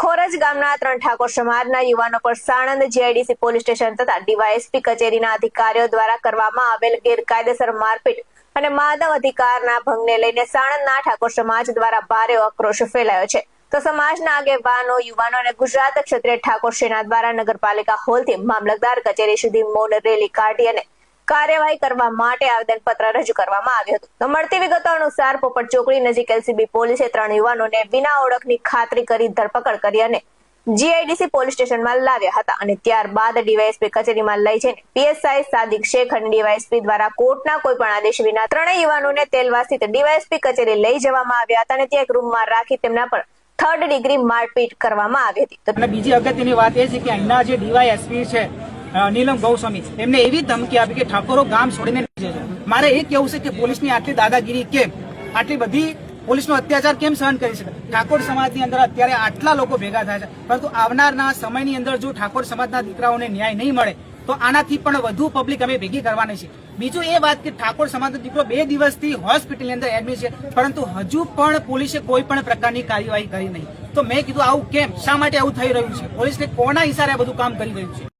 ખોરજ ગામના 3 ઠાકોર સમાજના યુવાનો પર સાણંદ જીઆઈડીસી પોલીસ સ્ટેશન તથા ડીવાયએસપી કચેરીના અધિકારીઓ દ્વારા કરવામાં આવેલ ગેરકાયદેસર મારપીટ અને માનવ અધિકારના ભંગને લઈને સાણંદના ઠાકોર સમાજ દ્વારા ભારે આક્રોશ ફેલાયો છે। તો સમાજના આગેવાનો, યુવાનો અને ગુજરાત ક્ષત્રિય ઠાકોર સેના દ્વારા નગરપાલિકા હોલથી મામલતદાર કચેરી સુધી મૌન રેલી કાઢી અને કાર્યવાહી કરવા માટે આવેદનપત્ર રજૂ કરવામાં આવ્યું હતું। તો મળતી વિગતો અનુસાર પોપટ ચોકડી નજીક એલસીબી પોલીસે 3 યુવાનોને વિના ઓળખની ખાતરી કરી ધરપકડ કરી અને જીઆઈડીસી પોલીસ સ્ટેશનમાં લાવ્યા હતા અને ત્યારબાદ ડીવાયએસપી કચેરીમાં લઈ જઈને પીએસઆઈ સાદિક શેખ અને ડીવાયએસપી દ્વારા કોર્ટના કોઈ પણ આદેશ વિના 3 યુવાનોને તેલવા સ્થિત ડીવાયએસપી કચેરી લઈ જવામાં આવ્યા હતા અને ત્યાં એક રૂમમાં રાખી તેમના પર 3rd ડિગ્રી મારપીટ કરવામાં આવી હતી। અને બીજી અગત્યની વાત એ છે કે અહીંના જે ડીવાયએસપી છે નીલમ ગૌસ્વામી, એમને એવી ધમકી આપી કે ઠાકોરો ગામ છોડીને જશે। મારે એ કહેવું છે કે પોલીસની આટલી દાદાગીરી કેમ, આટલી બધી પોલીસનો અત્યાચાર કેમ સહન કરી શકે? ઠાકોર સમાજની અંદર અત્યારે આટલા લોકો ભેગા થાય છે, પરંતુ આવનારના સમયની અંદર જો ઠાકોર સમાજના દીકરાઓને ન્યાય નહીં મળે તો આનાથી પણ વધુ પબ્લિક અમે ભેગી કરવાની છે। બીજું એ વાત કે ઠાકોર સમાજનો દીકરો 2 દિવસથી હોસ્પિટલની અંદર એડમિટ છે, પરંતુ હજુ પણ પોલીસે કોઈ પણ પ્રકારની કાર્યવાહી કરી નહીં। તો મેં કીધું આવું કેમ, શા માટે આવું થઈ રહ્યું છે? પોલીસને કોના ઇશારે આ બધું કામ કરી રહ્યું છે?